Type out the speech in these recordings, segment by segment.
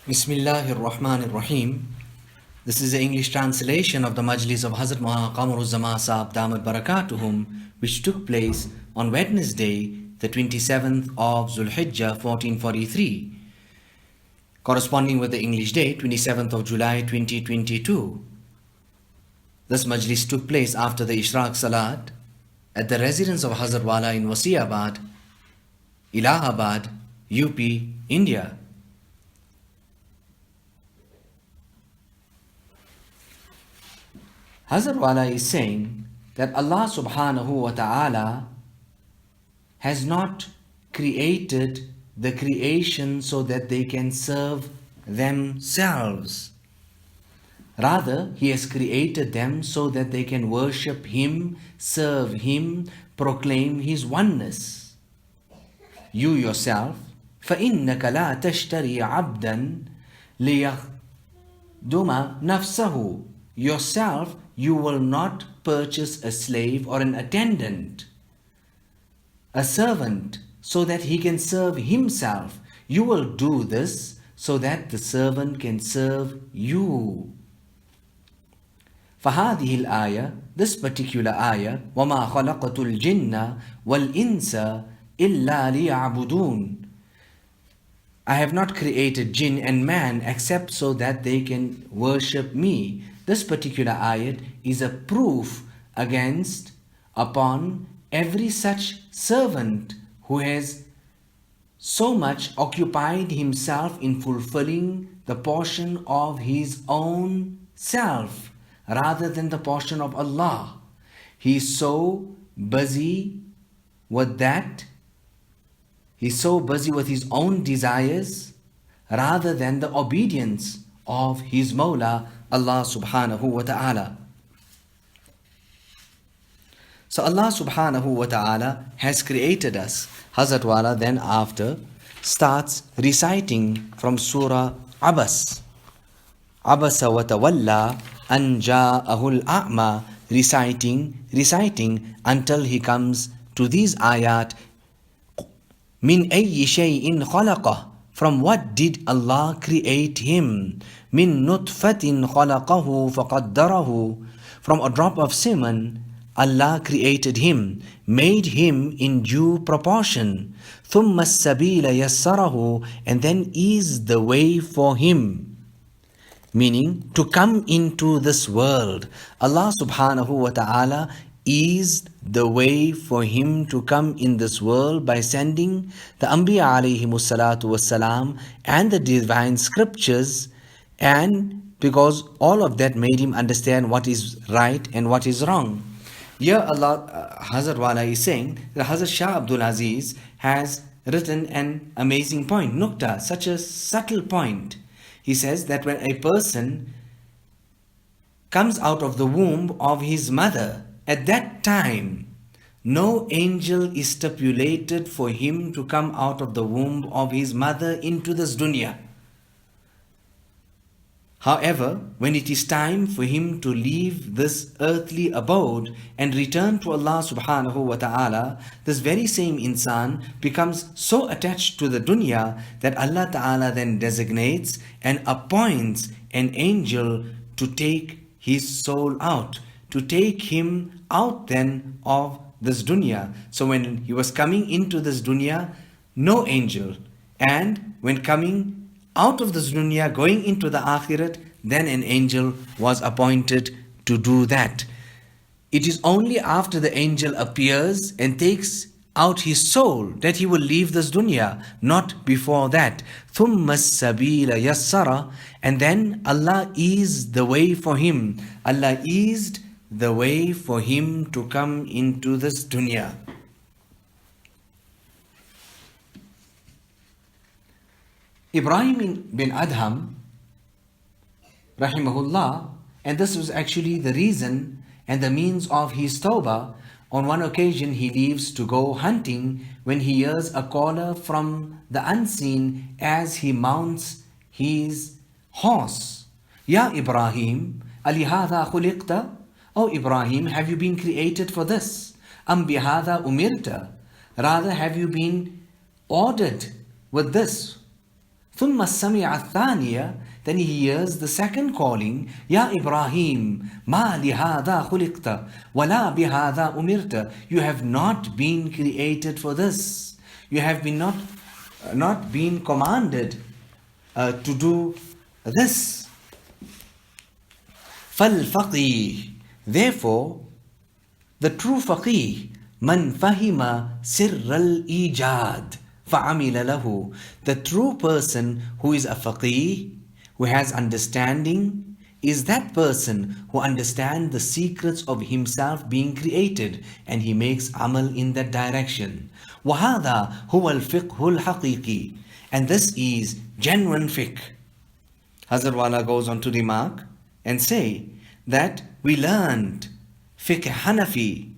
Bismillahir Rahmanir Rahim. This is the English translation of the Majlis of Hazrat Qamar Uzzaman Saheb Damat Barakatuhum, which took place on Wednesday, the 27th of Zulhijjah 1443, corresponding with the English date 27th of July 2022. This Majlis took place after the Ishraaq Salat at the residence of Hazrat Wala in Wasiabad, Alahbadi, UP, India. Hazrat Wala is saying that Allah subhanahu wa ta'ala has not created the creation so that they can serve themselves. Rather, He has created them so that they can worship Him, serve Him, proclaim His oneness. You yourself, فَإِنَّكَ لَا تَشْتَرِي عَبْدًا لِيَخْدُمَ نَفْسَهُ. Yourself, you will not purchase a slave or an attendant, a servant, so that he can serve himself. You will do this so that the servant can serve you. فهذه الآية, this particular ayah, وَمَا خَلَقَتُ الْجِنَّ وَالْإِنسَ إِلَّا لِيَعْبُدُونَ. I have not created jinn and man except so that they can worship me. This particular ayat is a proof upon every such servant who has so much occupied himself in fulfilling the portion of his own self rather than the portion of Allah. He is so busy with that. He's so busy with his own desires rather than the obedience of his Mawla, Allah subhanahu wa ta'ala. So Allah subhanahu wa ta'ala has created us. Hazrat Wala then after starts reciting from Surah Abas. Abasa wa tawalla an ja'ahul a'ma, reciting until he comes to these ayat. Min ayyi shay'in khalaqah, from what did Allah create him? Min nutfatin khalaqahu faqaddarahu, from a drop of semen Allah created him, made him in due proportion. Thumma as-sabila yassarahu, and then eased the way for him, meaning to come into this world. Allah subhanahu wa ta'ala eased the way for him to come in this world by sending the Anbiya alayhimus salatu wassalam and the divine scriptures, and because all of that made him understand what is right and what is wrong. Here Hazrat Wala is saying that Hazrat Shah Abdul Aziz has written an amazing point, nukta, such a subtle point. He says that when a person comes out of the womb of his mother, at that time, no angel is stipulated for him to come out of the womb of his mother into this dunya. However, when it is time for him to leave this earthly abode and return to Allah subhanahu wa ta'ala, this very same insan becomes so attached to the dunya that Allah ta'ala then designates and appoints an angel to take his soul out, to take him out then of this dunya. So when he was coming into this dunya, no angel. And when coming out of this dunya, going into the akhirat, then an angel was appointed to do that. It is only after the angel appears and takes out his soul that he will leave this dunya, not before that. ثُمَّ السَّبِيلَ يَسَّرَ, and then Allah eased the way for him. Allah eased the way for him to come into this dunya. Ibrahim bin Adham, rahimahullah, and this was actually the reason and the means of his tawbah. On one occasion he leaves to go hunting when he hears a caller from the unseen as he mounts his horse. Ya Ibrahim, alihadha khuliqta? O Ibrahim, have you been created for this? Am bihadha umirta? Rather, have you been ordered with this? ثم السمع الثانية, then he hears the second calling, يا إبراهيم ما لهذا خلقت ولا بهذا أمرت. You have not been created for this. You have been not been commanded to do this. فالفقيه, therefore the true faqih, من فهم سر الإيجاد فعمل له, the true person who is a faqih, who has understanding, is that person who understands the secrets of himself being created and he makes amal in that direction. وهذا هو الفقه الحقيقي, and this is genuine fiqh. Hazrat Wala goes on to remark and say that we learned fiqh Hanafi,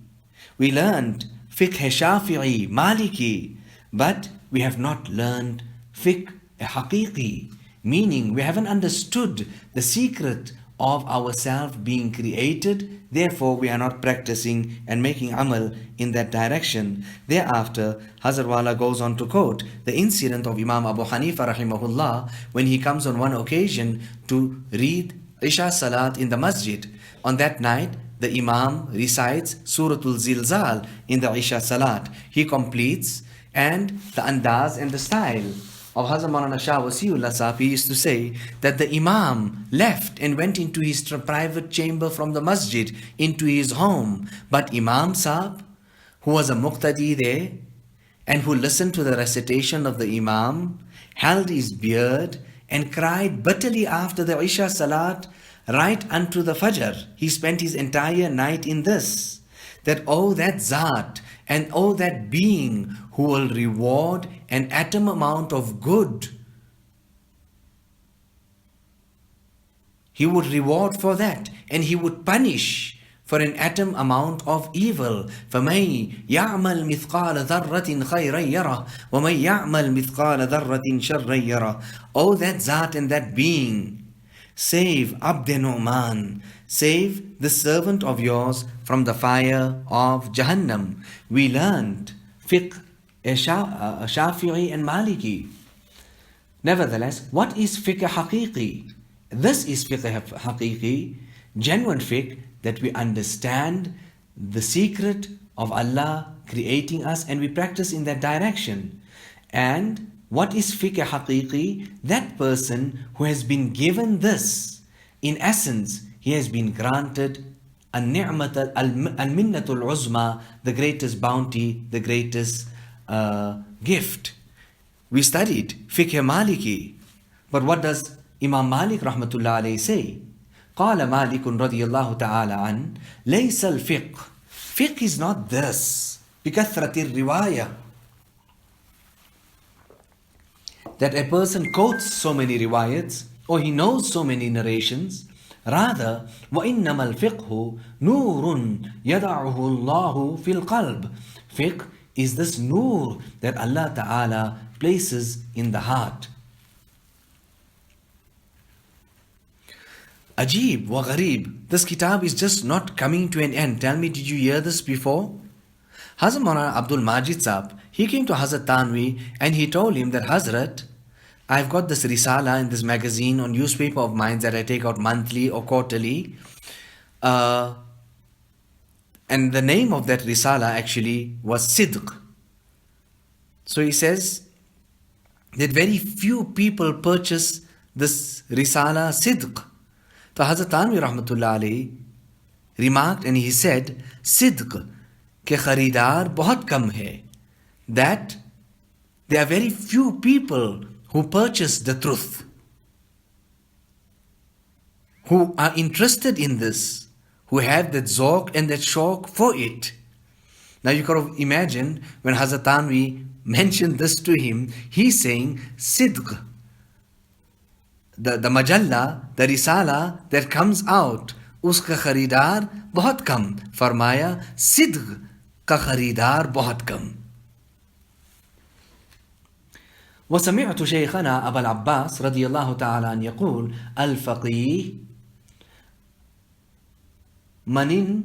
we learned fiqh Shafi'i, Maliki, but we have not learned fiqh haqiqi, meaning we haven't understood the secret of ourselves being created, therefore we are not practicing and making amal in that direction. Thereafter, Hazrat Wala goes on to quote the incident of Imam Abu Hanifa rahimahullah when he comes on one occasion to read Isha Salat in the masjid. On that night, the Imam recites Suratul Zilzal in the Isha Salat. He completes, and the andaz and the style of Hazrat Maulana Shah Wasiullah Sahib used to say that the Imam left and went into his private chamber from the masjid into his home. But Imam Sahib, who was a muqtadi there and who listened to the recitation of the Imam, held his beard and cried bitterly after the Isha Salat right unto the Fajr. He spent his entire night in this, that oh that Zat and oh that being who will reward an atom amount of good, he would reward for that and he would punish for an atom amount of evil. فَمَن يَعْمَلْ مِثْقَالَ ذَرَّةٍ خَيْرًا يَرَهُ وَمَن يَعْمَلْ مِثْقَالَ ذَرَّةٍ شَرًّا يَرَهُ. Oh that Zat and that being, save Abd Nu'man, save the servant of yours from the fire of Jahannam. We learned fiqh Shafi'i and Maliki. Nevertheless, what is fiqh haqiqi? This is fiqh haqiqi, genuine fiqh, that we understand the secret of Allah creating us and we practice in that direction. And what is fiqh haqiqi? That person who has been given this, in essence, he has been granted al-ni'mat al-minnatul uzma, the greatest bounty, the greatest gift. We studied fiqh Maliki, but what does Imam Malik rahmatullah alayhi say? قال مالك رضي الله تعالى عنه ليس الفقه. Fiqh is not this بكثرة الرواية, that a person quotes so many riwayats or he knows so many narrations. Rather, وَإِنَّمَا الْفِقْهُ نُورٌ يَدَعُهُ اللَّهُ فِي الْقَلْبِ. Fiqh is this nur that Allah Ta'ala places in the heart. Ajib wa gharib. This kitab is just not coming to an end. Tell me, did you hear this before? Hazrat Maulana Abdul Majid Sahib, he came to Hazrat Tanvi and he told him that, Hazrat, I've got this risala in this magazine or newspaper of mine that I take out monthly or quarterly. And the name of that risala actually was Sidq. So he says that very few people purchase this risala Sidq. So Hazrat Tanvi rahmatullah alayhi remarked and he said, Sidq ke kharidar bahut kam hai. That there are very few people who purchase the truth, who are interested in this, who have that zawq and that shauq for it. Now you can imagine when Hazrat Tanvi mentioned this to him, he's saying, Sidq, the majalla, the risala that comes out, uska kharidar bahut kam. Farmaya, Sidq ka kharidar bahut kam. وسمعت شيخنا أبا العباس رضي الله تعالى عنه يقول الفقيه من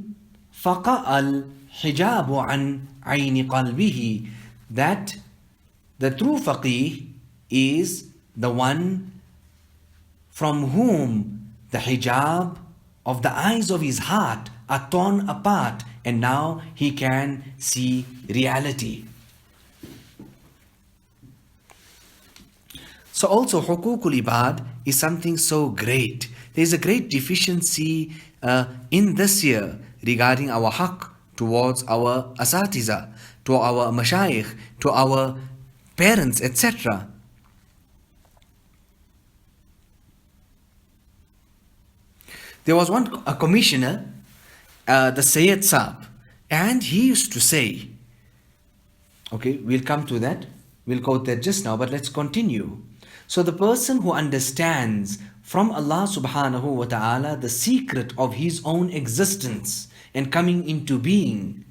فقأ الحجاب عن عين قلبه. That the true faqih is the one from whom the hijab of the eyes of his heart are torn apart, and now he can see reality. So also hukukul ibad is something so great. There is a great deficiency in this year regarding our haqq towards our asatiza, to our mashayikh, to our parents, etc. There was a commissioner, the Sayyid Saheb, and he used to say, okay, we'll come to that, we'll quote that just now, but let's continue. So the person who understands from Allah subhanahu wa ta'ala the secret of his own existence and coming into being,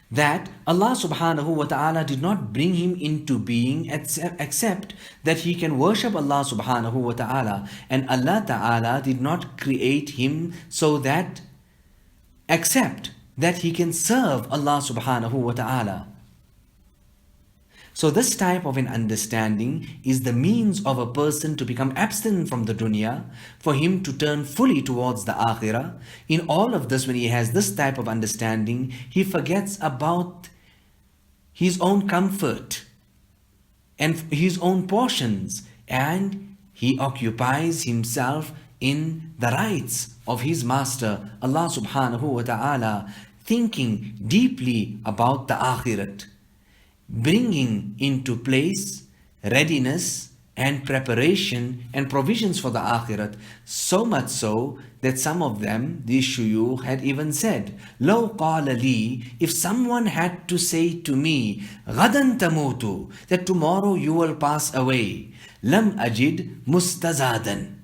that Allah subhanahu wa ta'ala did not bring him into being except that he can worship Allah subhanahu wa ta'ala, and Allah ta'ala did not create him so that except that he can serve Allah subhanahu wa ta'ala. So this type of an understanding is the means of a person to become abstinent from the dunya, for him to turn fully towards the akhirah. In all of this, when he has this type of understanding, he forgets about his own comfort and his own portions, and he occupies himself in the rights of his master, Allah subhanahu wa ta'ala, thinking deeply about the akhirat, bringing into place readiness and preparation and provisions for the akhirat, so much so that some of them, these shuyukh, had even said, "Law qala li," if someone had to say to me, "Ghadan tamutu," that tomorrow you will pass away, "Lam ajid mustazadan,"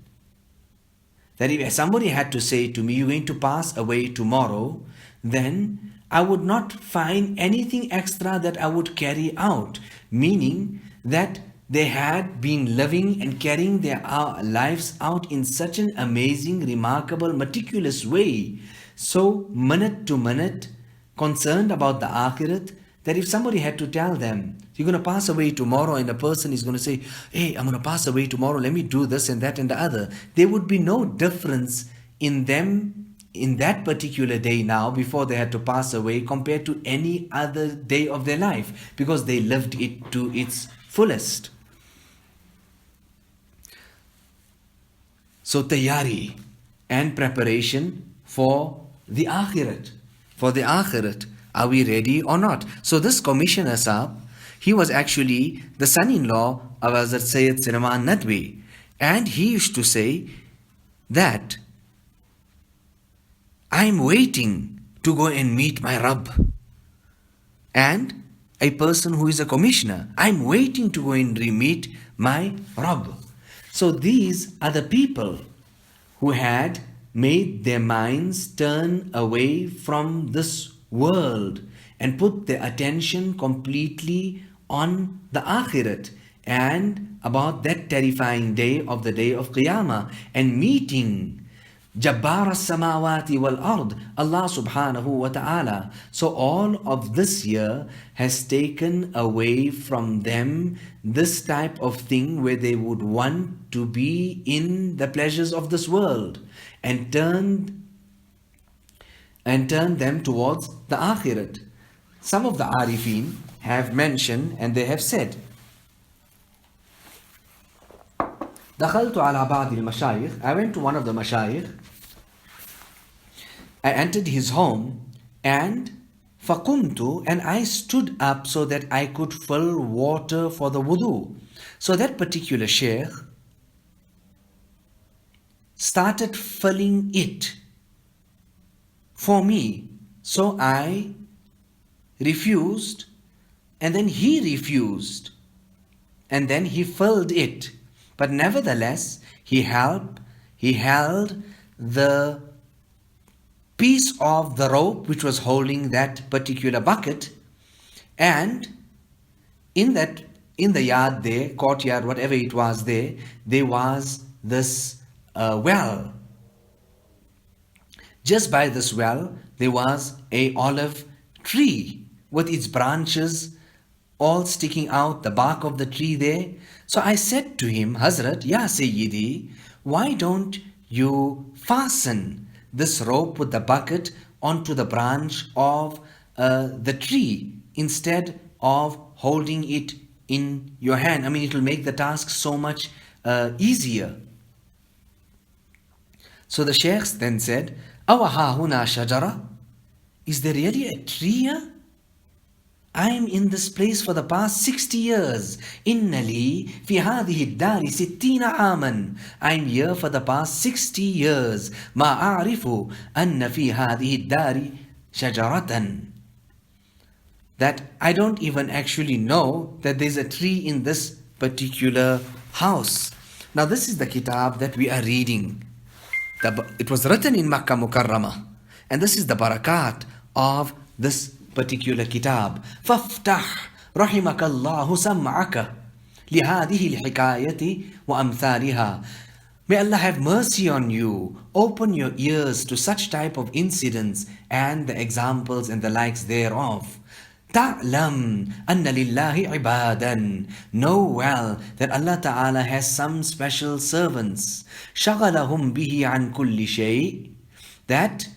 that if somebody had to say to me, "You're going to pass away tomorrow," then I would not find anything extra that I would carry out, meaning that they had been living and carrying their lives out in such an amazing, remarkable, meticulous way, so minute to minute concerned about the akhirat, that if somebody had to tell them, "You're going to pass away tomorrow," and a person is going to say, "Hey, I'm going to pass away tomorrow, let me do this and that and the other," there would be no difference in them in that particular day now before they had to pass away compared to any other day of their life, because they lived it to its fullest. So tayari and preparation for the akhirat. For the akhirat, are we ready or not? So this Commissioner Saheb, he was actually the son-in-law of Hazrat Sayyid Sinnaman Nadwi, and he used to say that, "I'm waiting to go and meet my Rabb." And a person who is a commissioner, "I'm waiting to go and meet my Rabb." So these are the people who had made their minds turn away from this world and put their attention completely on the akhirat and about that terrifying day of the day of Qiyamah and meeting Jabbar as-samawati wal ard, Allah subhanahu wa ta'ala. So all of this year has taken away from them this type of thing where they would want to be in the pleasures of this world and turn them towards the akhirat. Some of the arifin have mentioned and they have said, دخلت على بعض المشايخ, I went to one of the mashayikh, I entered his home, and فَقُمْتُ, and I stood up so that I could fill water for the wudu. So that particular sheikh started filling it for me. So I refused, and then he refused, and then he filled it. But nevertheless, he held the piece of the rope which was holding that particular bucket, and in the yard there, courtyard, whatever it was there was this well. Just by this well, there was a olive tree with its branches all sticking out, the bark of the tree there. So I said to him, Hazrat, Ya Sayyidi, why don't you fasten this rope with the bucket onto the branch of the tree instead of holding it in your hand? I mean, it will make the task so much easier. So the sheikhs then said, Awaha huna shajara? Is there really a tree here? I am in this place for the past 60 years. Innali fi hadhihi dari sittina aman. I am here for the past 60 years. Ma a'rifu anna fi hadhihi dari shajaratan. That I don't even actually know that there's a tree in this particular house. Now this is the kitab that we are reading. It was written in Makkah Mukarramah. And this is the barakat of this particular kitab. فافتح رحمك الله سمعك لهذه الحكاية وأمثالها. May Allah have mercy on you. Open your ears to such type of incidents and the examples and the likes thereof. تعلم أن لله عبادا. Know well that Allah Ta'ala has some special servants. شغلهم به عن كل شيء. That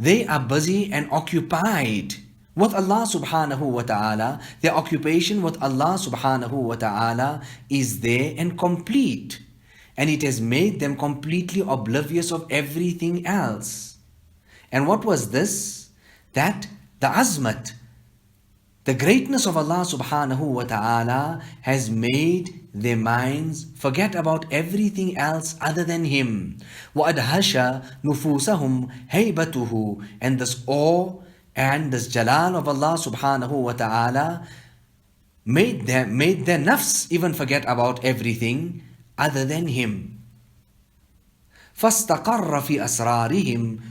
they are busy and occupied with Allah subhanahu wa ta'ala. Their occupation with Allah subhanahu wa ta'ala is there and complete. And it has made them completely oblivious of everything else. And what was this? That the azmat, the greatness of Allah subhanahu wa ta'ala has made their minds forget about everything else other than Him. وَأَدْهَشَ نُفُوسَهُمْ هَيْبَتُهُ. And this awe and this jalal of Allah subhanahu wa ta'ala made their nafs even forget about everything other than Him. فَاسْتَقَرَّ فِي أَسْرَارِهِمْ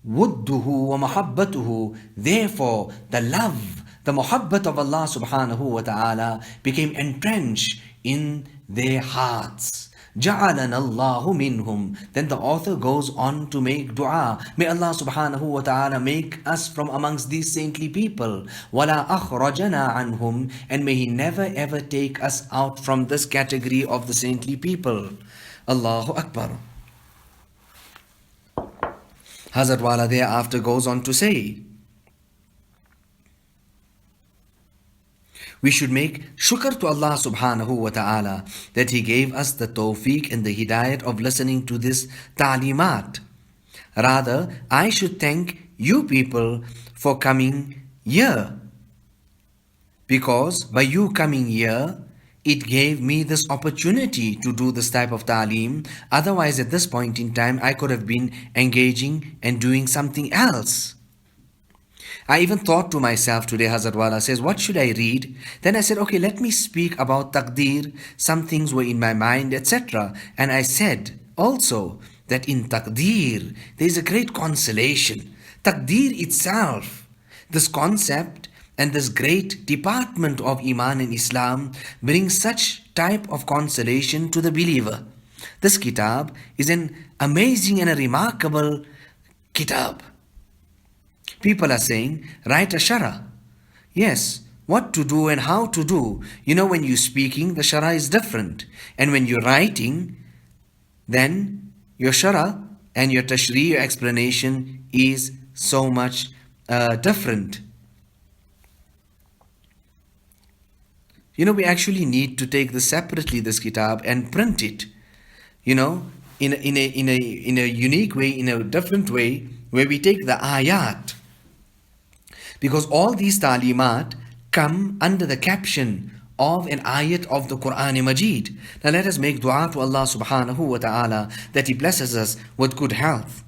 وُدُّهُ وَمَحَبَّتُهُ. Therefore, the love, the muhabbat of Allah subhanahu wa ta'ala became entrenched in their hearts. جَعَلَنَا اللَّهُ مِنْهُمْ. Then the author goes on to make dua. May Allah subhanahu wa ta'ala make us from amongst these saintly people. وَلَا أَخْرَجَنَا عَنْهُمْ. And may He never ever take us out from this category of the saintly people. Allahu Akbar. Hazrat Wala thereafter goes on to say, we should make shukr to Allah subhanahu wa ta'ala that He gave us the tawfiq and the hidayat of listening to this ta'limat. Rather, I should thank you people for coming here. Because by you coming here, it gave me this opportunity to do this type of ta'lim. Otherwise, at this point in time, I could have been engaging and doing something else. I even thought to myself today, Hazrat Wala says, what should I read? Then I said, okay, let me speak about taqdeer. Some things were in my mind, etc. And I said also that in taqdeer, there is a great consolation. Taqdeer itself, this concept and this great department of Iman and Islam brings such type of consolation to the believer. This kitab is an amazing and a remarkable kitab. People are saying, write a shara. Yes, what to do and how to do. You know, when you're speaking, the shara is different. And when you're writing, then your shara and your tashri, your explanation is so much different. You know, we actually need to take this separately, this kitab, and print it, you know, in a unique way, in a different way, where we take the ayat. Because all these ta'limat come under the caption of an ayat of the Quran Majid. Now let us make dua to Allah subhanahu wa ta'ala that He blesses us with good health.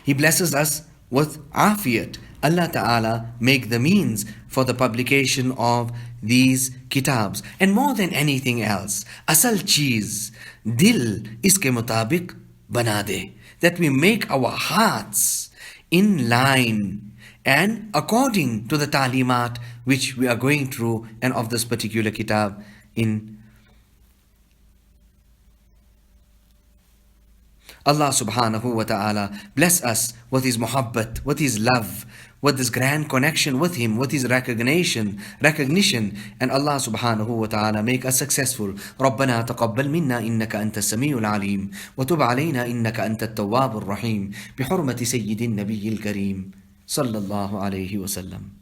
He blesses us with afiyat. Allah Ta'ala make the means for the publication of these kitabs. And more than anything else, asal cheez, dil iske mutabik bana de. That we make our hearts in line and according to the ta'limat which we are going through and of this particular kitab in Allah subhanahu wa ta'ala bless us with His muhabbat, with His love, with this grand connection with Him, with His recognition, and Allah subhanahu wa ta'ala make us successful. ربنا تقبل منا إنك أنت السميع العليم وتب علينا إنك أنت التواب الرحيم بحرمة سيد النبي الكريم صلى الله عليه وسلم.